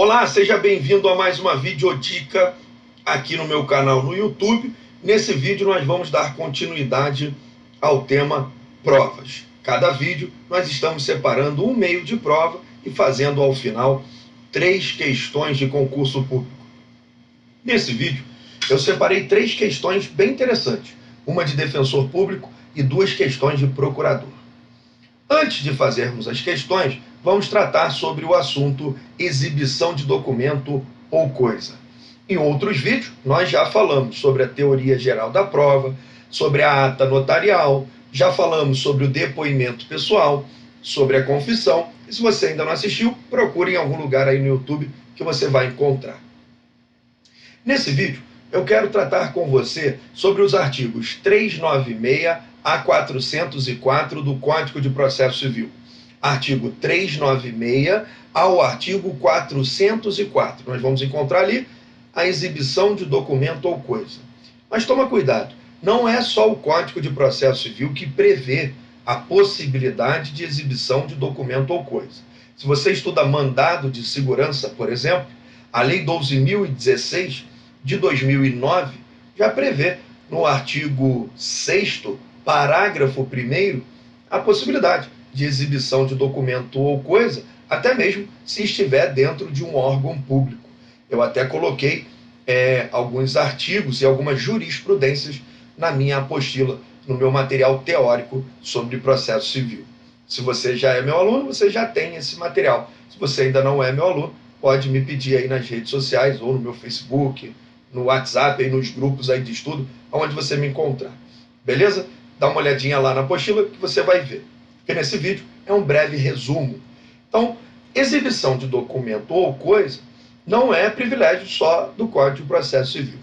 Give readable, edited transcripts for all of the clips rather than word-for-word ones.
Olá, seja bem-vindo a mais uma videodica aqui no meu canal no YouTube. Nesse vídeo nós vamos dar continuidade ao tema provas. Cada vídeo nós estamos separando um meio de prova e fazendo ao final 3 questões de concurso público. Nesse vídeo eu separei 3 questões bem interessantes, uma de defensor público e 2 questões de procurador. Antes de fazermos as questões, vamos tratar sobre o assunto exibição de documento ou coisa. Em outros vídeos, nós já falamos sobre a teoria geral da prova, sobre a ata notarial, já falamos sobre o depoimento pessoal, sobre a confissão. E se você ainda não assistiu, procure em algum lugar aí no YouTube que você vai encontrar. Nesse vídeo, eu quero tratar com você sobre os artigos 396 a 404 do Código de Processo Civil. Artigo 396 ao artigo 404. Nós vamos encontrar ali a exibição de documento ou coisa. Mas toma cuidado, não é só o Código de Processo Civil que prevê a possibilidade de exibição de documento ou coisa. Se você estuda mandado de segurança, por exemplo, a Lei 12.016 de 2009 já prevê no artigo 6º, parágrafo 1º, a possibilidade de exibição de documento ou coisa, até mesmo se estiver dentro de um órgão público. Eu até coloquei alguns artigos e algumas jurisprudências na minha apostila, no meu material teórico sobre processo civil. Se você já é meu aluno, você já tem esse material. Se você ainda não é meu aluno, pode me pedir aí nas redes sociais, ou no meu Facebook, no WhatsApp, aí nos grupos aí de estudo, onde você me encontrar. Beleza? Dá uma olhadinha lá na apostila que você vai ver. Porque nesse vídeo é um breve resumo. Então, exibição de documento ou coisa não é privilégio só do Código de Processo Civil.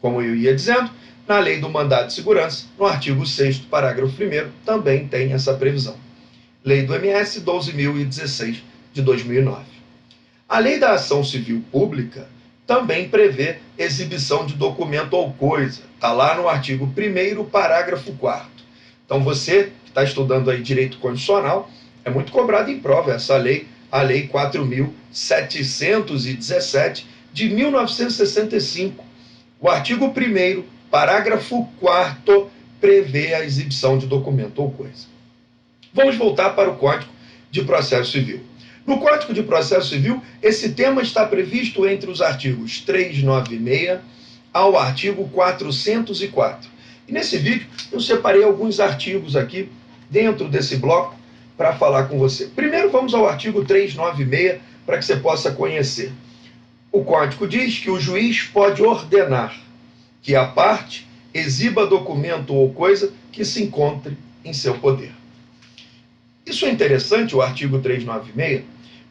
Como eu ia dizendo, na Lei do Mandado de Segurança, no artigo 6º, parágrafo 1º, também tem essa previsão. Lei do MS 12.016 de 2009. A Lei da Ação Civil Pública também prevê exibição de documento ou coisa. Está lá no artigo 1º, parágrafo 4º. Então você que está estudando aí direito constitucional, é muito cobrado em prova essa lei, a Lei 4.717 de 1965. O artigo 1º, parágrafo 4º, prevê a exibição de documento ou coisa. Vamos voltar para o Código de Processo Civil. No Código de Processo Civil, esse tema está previsto entre os artigos 396 ao artigo 404. E nesse vídeo eu separei alguns artigos aqui dentro desse bloco para falar com você. Primeiro vamos ao artigo 396 para que você possa conhecer. O Código diz que o juiz pode ordenar que a parte exiba documento ou coisa que se encontre em seu poder. Isso é interessante, o artigo 396,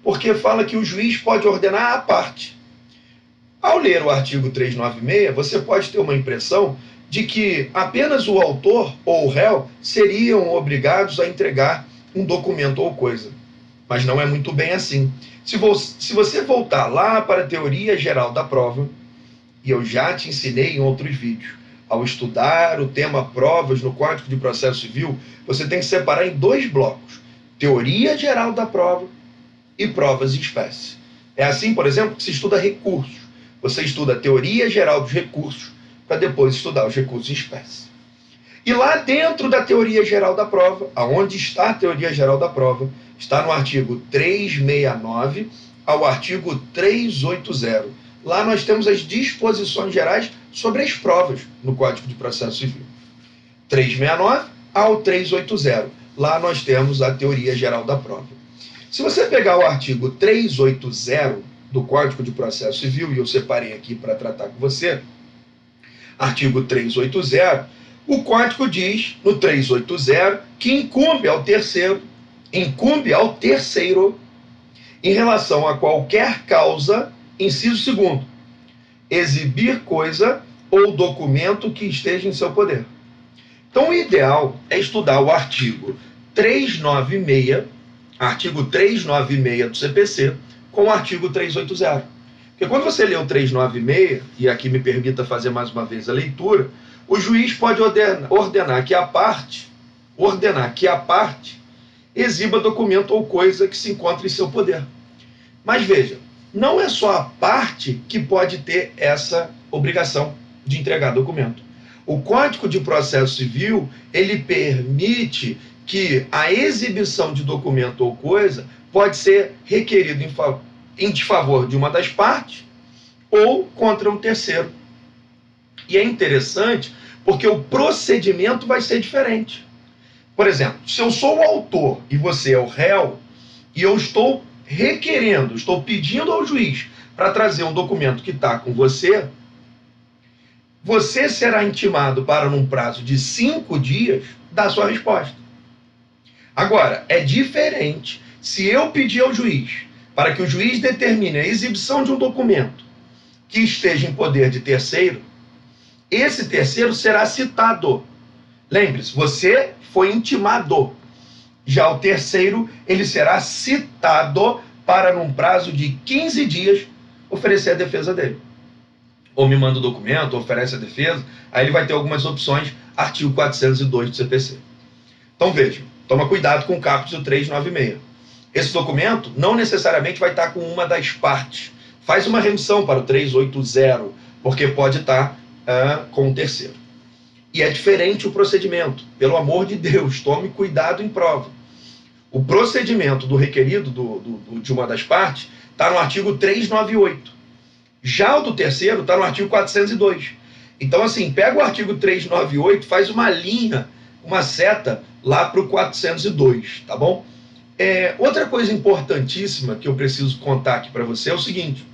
porque fala que o juiz pode ordenar à parte. Ao ler o artigo 396, você pode ter uma impressão de que apenas o autor ou o réu seriam obrigados a entregar um documento ou coisa. Mas não é muito bem assim. Se você voltar lá para a teoria geral da prova, e eu já te ensinei em outros vídeos, ao estudar o tema provas no Código de Processo Civil, você tem que separar em 2 blocos: teoria geral da prova e provas em espécie. É assim, por exemplo, que se estuda recursos. Você estuda a teoria geral dos recursos para depois estudar os recursos em espécie. E lá dentro da teoria geral da prova, aonde está a teoria geral da prova, está no artigo 369 ao artigo 380. Lá nós temos as disposições gerais sobre as provas no Código de Processo Civil. 369 ao 380. Lá nós temos a teoria geral da prova. Se você pegar o artigo 380 do Código de Processo Civil, e eu separei aqui para tratar com você, artigo 380, o Código diz, no 380, que incumbe ao terceiro, em relação a qualquer causa, inciso 2º, exibir coisa ou documento que esteja em seu poder. Então, o ideal é estudar o artigo 396 do CPC com o artigo 380. Porque quando você lê o 396, e aqui me permita fazer mais uma vez a leitura, o juiz pode ordenar que a parte exiba documento ou coisa que se encontre em seu poder. Mas veja, não é só a parte que pode ter essa obrigação de entregar documento. O Código de Processo Civil, ele permite que a exibição de documento ou coisa pode ser requerido em desfavor de uma das partes ou contra um terceiro. E é interessante porque o procedimento vai ser diferente. Por exemplo, se eu sou o autor e você é o réu, e eu estou requerendo, estou pedindo ao juiz para trazer um documento que está com você, você será intimado para, num prazo de 5 dias, dar sua resposta. Agora, é diferente se eu pedir ao juiz para que o juiz determine a exibição de um documento que esteja em poder de terceiro, esse terceiro será citado. Lembre-se, você foi intimado. Já o terceiro, ele será citado para, num prazo de 15 dias, oferecer a defesa dele. Ou me manda o documento, ou oferece a defesa, aí ele vai ter algumas opções, artigo 402 do CPC. Então veja, toma cuidado com o caput 396. Esse documento não necessariamente vai estar com uma das partes. Faz uma remissão para o 380, porque pode estar com o terceiro. E é diferente o procedimento. Pelo amor de Deus, tome cuidado em prova. O procedimento do requerido de uma das partes está no artigo 398. Já o do terceiro está no artigo 402. Então, assim, pega o artigo 398, faz uma linha, uma seta lá para o 402, tá bom? Outra coisa importantíssima que eu preciso contar aqui para você é o seguinte.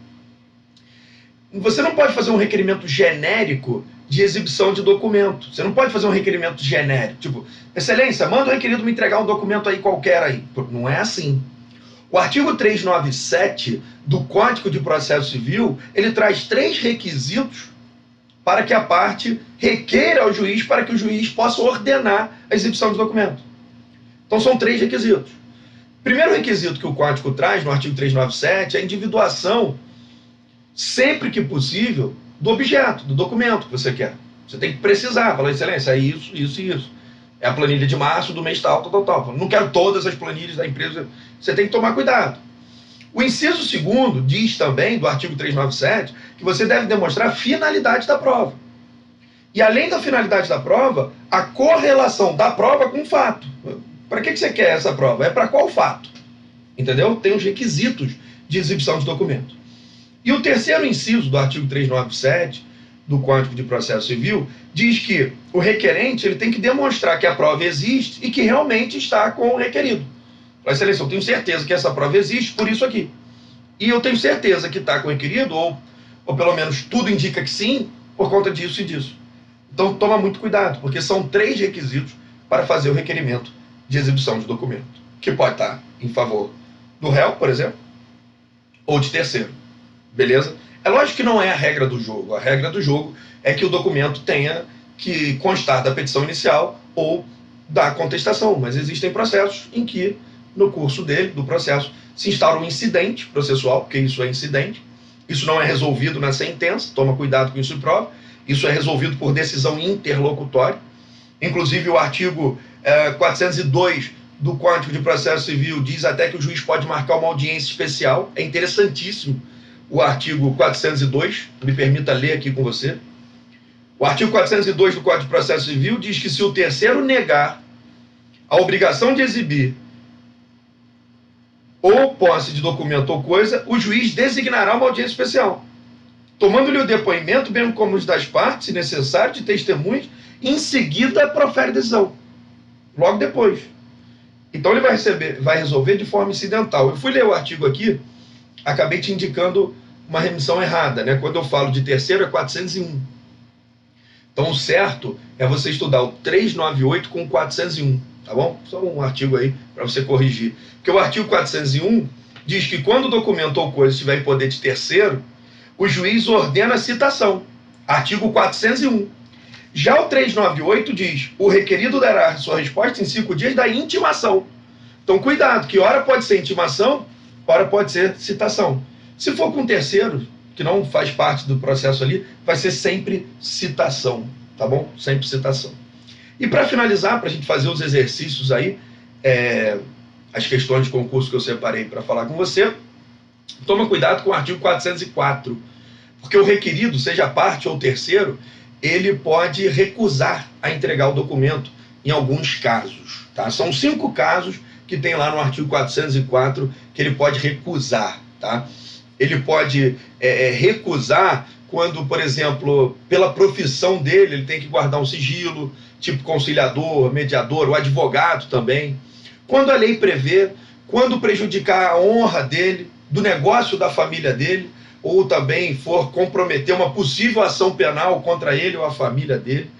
Você não pode fazer um requerimento genérico de exibição de documento. Você não pode fazer um requerimento genérico. Tipo, excelência, manda o requerido me entregar um documento aí qualquer aí. Não é assim. O artigo 397 do Código de Processo Civil, ele traz 3 requisitos para que a parte requeira ao juiz para que o juiz possa ordenar a exibição de documento. Então são 3 requisitos. Primeiro requisito que o Código traz, no artigo 397, é a individuação, sempre que possível, do objeto, do documento que você quer. Você tem que precisar, falar, excelência, é isso, isso e isso. É a planilha de março do mês tal, tal, tal, tal. Não quero todas as planilhas da empresa. Você tem que tomar cuidado. O inciso 2º diz também, do artigo 397, que você deve demonstrar a finalidade da prova. E além da finalidade da prova, a correlação da prova com o fato. Para que você quer essa prova? É para qual fato? Entendeu? Tem os requisitos de exibição de documento. E o terceiro inciso do artigo 397 do Código de Processo Civil diz que o requerente ele tem que demonstrar que a prova existe e que realmente está com o requerido. Fala, excelência, eu tenho certeza que essa prova existe por isso aqui. E eu tenho certeza que está com o requerido, ou pelo menos tudo indica que sim, por conta disso e disso. Então toma muito cuidado, porque são 3 requisitos para fazer o requerimento de exibição de documento, que pode estar em favor do réu, por exemplo, ou de terceiro. Beleza? É lógico que não é a regra do jogo. A regra do jogo é que o documento tenha que constar da petição inicial ou da contestação, mas existem processos em que, no curso do processo, se instaura um incidente processual, porque isso é incidente, isso não é resolvido na sentença, toma cuidado com isso e prova, isso é resolvido por decisão interlocutória. Inclusive o artigo 402 do Código de Processo Civil diz até que o juiz pode marcar uma audiência especial. É interessantíssimo o artigo 402, me permita ler aqui com você. O artigo 402 do Código de Processo Civil diz que se o terceiro negar a obrigação de exibir ou posse de documento ou coisa, o juiz designará uma audiência especial, tomando-lhe o depoimento, bem como os das partes, se necessário, de testemunhas, e em seguida profere decisão, logo depois. Então ele vai resolver de forma incidental. Eu fui ler o artigo aqui, acabei te indicando uma remissão errada, né? Quando eu falo de terceiro é 401. Então o certo é você estudar o 398 com 401, tá bom? Só um artigo aí para você corrigir. Porque o artigo 401 diz que quando o documento ou coisa estiver em poder de terceiro, o juiz ordena a citação. Artigo 401. Já o 398 diz, o requerido dará sua resposta em 5 dias da intimação. Então cuidado, que hora pode ser intimação, hora pode ser citação. Se for com terceiro, que não faz parte do processo ali, vai ser sempre citação, tá bom? Sempre citação. E para finalizar, para a gente fazer os exercícios aí, as questões de concurso que eu separei para falar com você, Toma cuidado com o artigo 404, porque o requerido, seja parte ou terceiro, ele pode recusar a entregar o documento em alguns casos. Tá? São 5 casos que tem lá no artigo 404 que ele pode recusar. Tá? Ele pode recusar quando, por exemplo, pela profissão dele, ele tem que guardar um sigilo, tipo conciliador, mediador, o advogado também. Quando a lei prevê, quando prejudicar a honra dele, do negócio da família dele, ou também for comprometer uma possível ação penal contra ele ou a família dele,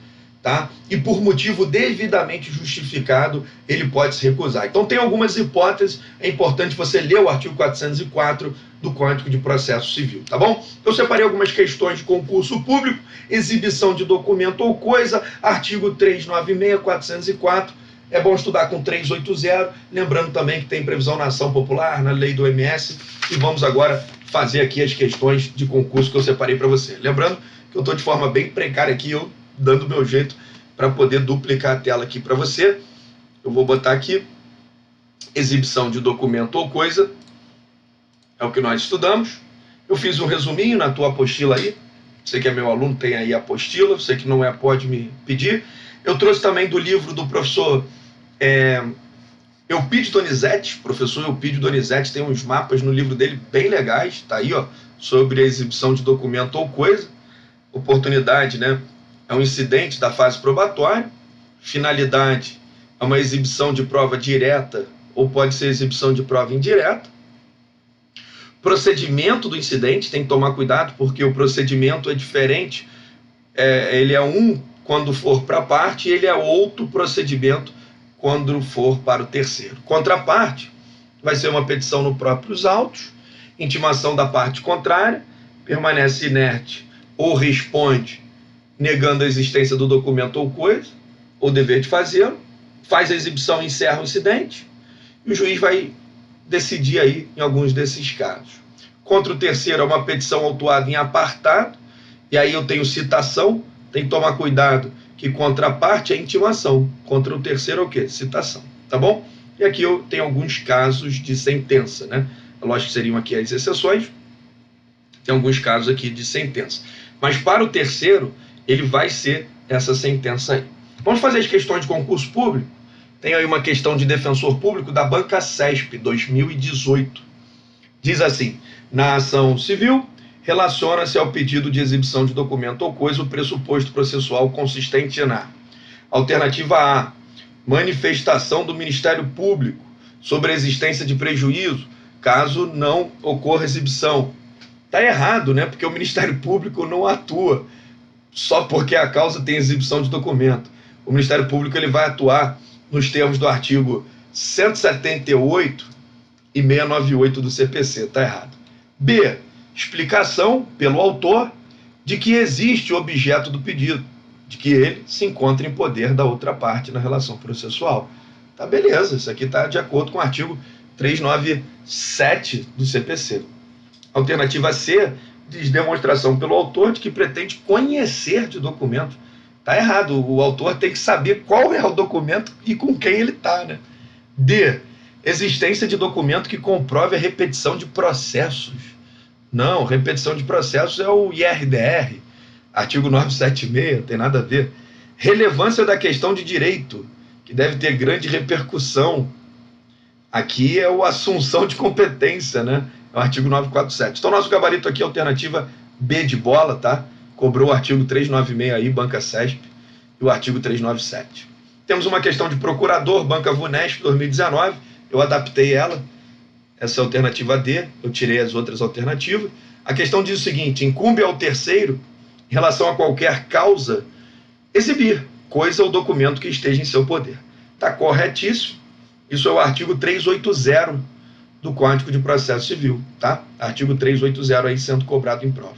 tá? E por motivo devidamente justificado, ele pode se recusar. Então tem algumas hipóteses, é importante você ler o artigo 404 do Código de Processo Civil, tá bom? Eu separei algumas questões de concurso público, exibição de documento ou coisa, artigo 396, 404, é bom estudar com 380, lembrando também que tem previsão na ação popular, na lei do OMS, e vamos agora fazer aqui as questões de concurso que eu separei para você. Lembrando que eu estou de forma bem precária aqui, eu dando o meu jeito para poder duplicar a tela aqui para você. Eu vou botar aqui, exibição de documento ou coisa, é o que nós estudamos. Eu fiz um resuminho na tua apostila aí, você que é meu aluno tem aí a apostila, você que não é pode me pedir. Eu trouxe também do livro do professor Eupídio Donizete, professor Eupídio Donizete, tem uns mapas no livro dele bem legais, tá aí, ó, sobre a exibição de documento ou coisa. Oportunidade, né, é um incidente da fase probatória. Finalidade é uma exibição de prova direta ou pode ser exibição de prova indireta. Procedimento do incidente, tem que tomar cuidado porque o procedimento é diferente, ele é um quando for para a parte e ele é outro procedimento quando for para o terceiro. Contraparte vai ser uma petição nos próprios autos, intimação da parte contrária, permanece inerte ou responde negando a existência do documento ou coisa, ou dever de fazê-lo, faz a exibição e encerra o incidente, e o juiz vai decidir aí em alguns desses casos. Contra o terceiro é uma petição autuada em apartado, e aí eu tenho citação, tem que tomar cuidado que contra a parte é intimação, contra o terceiro é o quê? Citação, tá bom? E aqui eu tenho alguns casos de sentença, né? Lógico que seriam aqui as exceções, tem alguns casos aqui de sentença. Mas para o terceiro, ele vai ser essa sentença aí. Vamos fazer as questões de concurso público? Tem aí uma questão de defensor público da Banca CESP, 2018. Diz assim, na ação civil, relaciona-se ao pedido de exibição de documento ou coisa o pressuposto processual consistente na alternativa A, manifestação do Ministério Público sobre a existência de prejuízo, caso não ocorra exibição. Está errado, né? Porque o Ministério Público não atua só porque a causa tem exibição de documento. O Ministério Público ele vai atuar nos termos do artigo 178 e 698 do CPC. Está errado. B, explicação pelo autor de que existe o objeto do pedido, de que ele se encontra em poder da outra parte na relação processual. Tá, beleza, isso aqui está de acordo com o artigo 397 do CPC. Alternativa C diz demonstração pelo autor de que pretende conhecer de documento. Tá errado, o autor tem que saber qual é o documento e com quem ele está, né? D, existência de documento que comprove a repetição de processos. Não, repetição de processos é o IRDR, artigo 976, não tem nada a ver. Relevância da questão de direito, que deve ter grande repercussão. Aqui é o assunção de competência, né? É o artigo 947. Então, nosso gabarito aqui é a alternativa B de bola, tá? Cobrou o artigo 396 aí, Banca CESP, e o artigo 397. Temos uma questão de procurador, Banca VUNESP, 2019. Eu adaptei ela, essa é a alternativa D, eu tirei as outras alternativas. A questão diz o seguinte, incumbe ao terceiro, em relação a qualquer causa, exibir coisa ou documento que esteja em seu poder. Está corretíssimo. Isso é o artigo 380 do Código de Processo Civil, tá? Artigo 380 aí sendo cobrado em prova.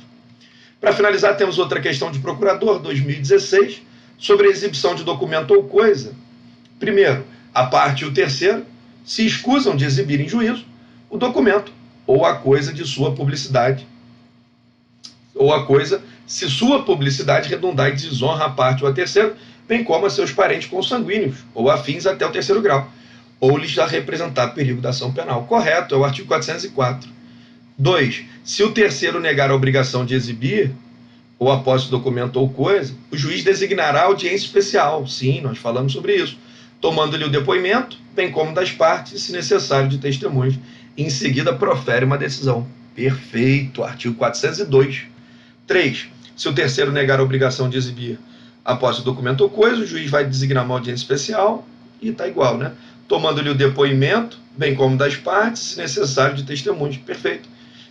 Para finalizar, temos outra questão de procurador, 2016, sobre a exibição de documento ou coisa. Primeiro, a parte e o terceiro se escusam de exibir em juízo o documento ou a coisa de sua publicidade, ou a coisa se sua publicidade redundar em desonra a parte ou a terceiro, bem como a seus parentes consanguíneos ou afins até o terceiro grau, ou lhes já representar perigo da ação penal. Correto, é o artigo 404. 2. Se o terceiro negar a obrigação de exibir, ou a posse do documento ou coisa, o juiz designará audiência especial. Sim, nós falamos sobre isso. Tomando-lhe o depoimento, bem como das partes, e, se necessário, de testemunhas. Em seguida, profere uma decisão. Perfeito. Artigo 402. 3. Se o terceiro negar a obrigação de exibir a posse do documento ou coisa, o juiz vai designar uma audiência especial e está igual, né? Tomando-lhe o depoimento, bem como das partes, se necessário, de testemunhas. Perfeito.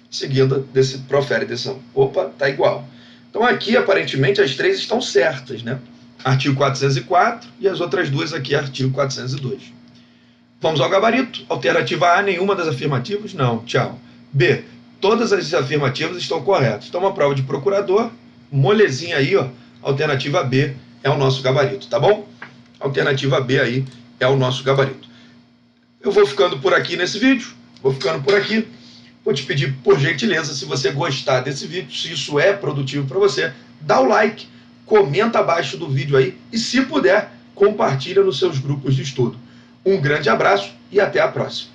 Em seguida, profere decisão. Opa, está igual. Então aqui, aparentemente, as três estão certas, né? Artigo 404 e as outras duas aqui, artigo 402. Vamos ao gabarito. Alternativa A, nenhuma das afirmativas? Não, tchau. B, todas as afirmativas estão corretas. Então, uma prova de procurador, molezinha aí, ó. Alternativa B é o nosso gabarito, tá bom? Alternativa B aí é o nosso gabarito. Eu vou ficando por aqui nesse vídeo. Vou ficando por aqui. Vou te pedir, por gentileza, se você gostar desse vídeo, se isso é produtivo para você, dá o like, comenta abaixo do vídeo aí e, se puder, compartilha nos seus grupos de estudo. Um grande abraço e até a próxima.